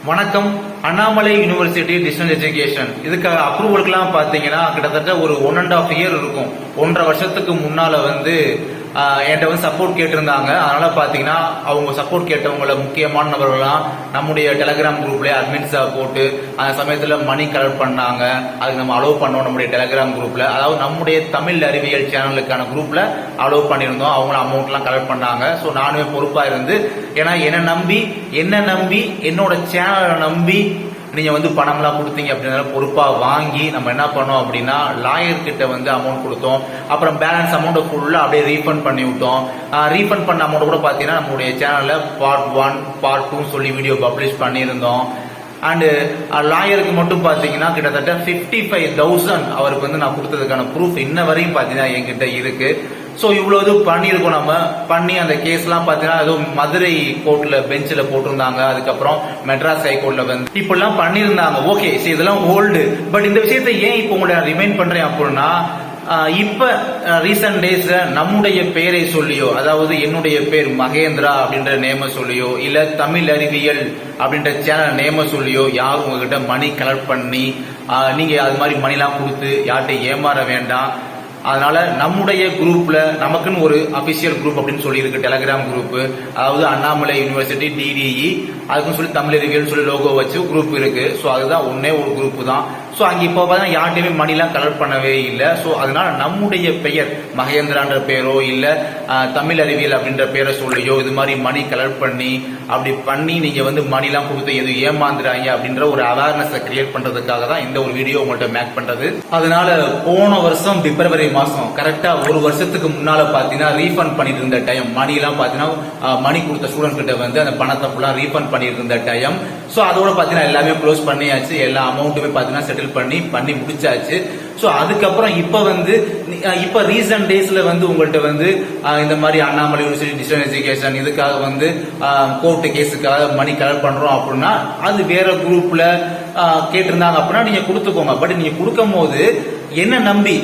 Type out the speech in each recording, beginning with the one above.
வணக்கம். Annamalai university distance education இதுக்கு அப்ரூவலுக்குலாம் பார்த்தீங்கன்னா கிட்டத்தட்ட ஒரு 1.5 இயர் இருக்கும். 1.5 வருஷத்துக்கு முன்னால என்கிட்ட சப்போர்ட் கேட்டிருந்தாங்க. அதனால பார்த்தீங்கன்னா அவங்க சப்போர்ட் கேட்டவங்கள முக்கியமான நபர்கள்லாம் நம்முடைய டெலிகிராம் குரூப்ல அட்மின்ஸா போட்டு அந்த சமயத்தில் மணி கலெக்ட் பண்ணாங்க. அதுக்கு நம்ம அலோவ் பண்ணோம். நம்முடைய டெலிகிராம் குரூப்ல, அதாவது நம்முடைய தமிழ் அறிவியல் சேனலுக்கான குரூப்ல அலோவ் பண்ணியிருந்தோம். அவங்களும் அமௌண்ட்லாம் கலெக்ட் பண்ணாங்க. ஸோ நானுமே பொறுப்பா இருந்து, ஏன்னா என்ன நம்பி என்னோட சேனலை நம்பி நீங்க பணம்லாம் கொடுத்தீங்க அப்படின்னா பொறுப்பா வாங்கி நம்ம என்ன பண்ணோம் அப்படின்னா லாயர் கிட்ட அமௌண்ட் கொடுத்தோம். அப்புறம் பேலன்ஸ் அமௌண்ட் ஃபுல்லா அப்படியே ரீஃபண்ட் பண்ணி விட்டோம். ரீஃபண்ட் பண்ண அமௌண்ட் கூட பாத்தீங்கன்னா நம்மளுடைய சேனல்ல பார்ட் 1 பார்ட் 2 சொல்லி வீடியோ பப்ளிஷ் பண்ணியிருந்தோம். அண்டு லாயருக்கு மட்டும் பாத்தீங்கன்னா கிட்டத்தட்ட 55,000 அவருக்கு நான் கொடுத்ததுக்கான ப்ரூஃப் இன்ன வரையும் பாத்தீங்கன்னா என்கிட்ட இருக்கு. ஸோ இவ்வளவு பண்ணியிருக்கோம். நம்ம பண்ணி அந்த கேஸ்லாம் பார்த்தீங்கன்னா ஏதோ மதுரை கோர்ட்ல பெஞ்சில் போட்டிருந்தாங்க. அதுக்கப்புறம் மெட்ராஸ் ஹைகோர்ட்ல இப்படிலாம் பண்ணியிருந்தாங்க. ஓகே, சரி, இதெல்லாம் ஓல்டு. பட் இந்த விஷயத்தை ஏன் இப்போ உங்களை ரிமைண்ட் பண்றேன் அப்படின்னா, இப்ப ரீசன்ட் டேஸ்ல நம்முடைய பெயரை சொல்லியோ, அதாவது என்னுடைய பேர் மகேந்திரா அப்படின்ற நேம சொல்லியோ, இல்ல தமிழ் அறிவியல் அப்படின்ற சேனல் நேம சொல்லியோ யாரும் உங்ககிட்ட மணி கலெக்ட் பண்ணி நீங்க அது மாதிரி மணிலாம் கொடுத்து யார்கிட்ட ஏமாற வேண்டாம். அதனால நம்முடைய குரூப்ல நமக்குன்னு ஒரு அபிஷியல் குரூப் அப்படின்னு சொல்லி இருக்கு, டெலிகிராம் குரூப். அதாவது அண்ணாமலை யூனிவர்சிட்டி டிடிஇ அதுக்குன்னு சொல்லி தமிழ் அறிவியல் சொல்லி லோகோ வச்சு குரூப் இருக்கு. ஸோ அதுதான் ஒன்னே ஒரு குரூப் தான். ஸோ அங்க இப்போ பார்த்தா யார்ட்டையுமே மணிலாம் கலெக்ட் பண்ணவே இல்லை. ஸோ அதனால நம்முடைய பெயர் மகேந்திரான்ற பேரோ இல்ல தமிழ் அறிவியல் அப்படின்ற பேரை சொல்லியோ இது மாதிரி மணி கலெக்ட் பண்ணி அப்படி பண்ணி நீங்க மணிலாம் கொடுத்து எது ஏமாந்துறாங்க அப்படின்ற ஒரு அவேர்னஸ் கிரியேட் பண்றதுக்காக தான் இந்த ஒரு வீடியோ உங்கள்கிட்ட மேக் பண்றது. அதனால போன வருஷம் பிப்ரவரி மாசம் கரெக்டா ஒரு வருஷத்துக்கு முன்னால பாத்தீங்கன்னா ரீஃபண்ட் பண்ணிட்டு இருந்த டைம் மணி எல்லாம் பாத்தீங்கன்னா மணி கொடுத்த ஸ்டூடெண்ட் கிட்ட அந்த பணத்தை ஃபுல்லா ரீஃபண்ட் பண்ணிட்டு இருந்த டைம். ஸோ அதோட பாத்தீங்கன்னா எல்லாமே க்ளோஸ் பண்ணியாச்சு. எல்லா அமௌண்ட்டுமே பாத்தீங்கன்னா செட்டில் பண்ணி முடிச்சாச்சு. சோ அதுக்கப்புறம் இப்ப ரீசன்ட் டேஸ்ல உங்கள்கிட்ட இந்த மாதிரி அண்ணாமலை யூனிவர்சிட்டி டிஸ்டன்ஸ் எஜுகேஷன் இதுக்காக கோர்ட் கேஸுக்காக மணி கலெக்ட் பண்றோம் அப்படின்னா அது வேற குரூப்ல கேட்டிருந்தாங்க அப்படின்னா நீங்க கொடுத்துக்கோங்க. பட் நீங்க கொடுக்கும் போது என்ன நம்பி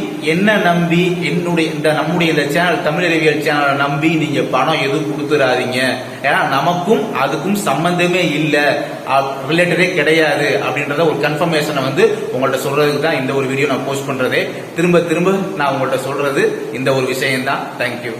நம்முடைய இந்த சேனல் தமிழ் அறிவியல் சேனலை நம்பி நீங்க பணம் எதுவும் கொடுத்துடாதீங்க. ஏன்னா நமக்கும் அதுக்கும் சம்பந்தமே இல்ல, ரிலேட்டடே கிடையாது அப்படின்றத ஒரு கன்ஃபர்மேஷனை உங்கள்ட்ட சொல்றதுக்கு தான் இந்த ஒரு வீடியோ நான் போஸ்ட் பண்றதே. திரும்ப நான் உங்கள்ட்ட சொல்றது இந்த ஒரு விஷயம் தான். தேங்க்யூ.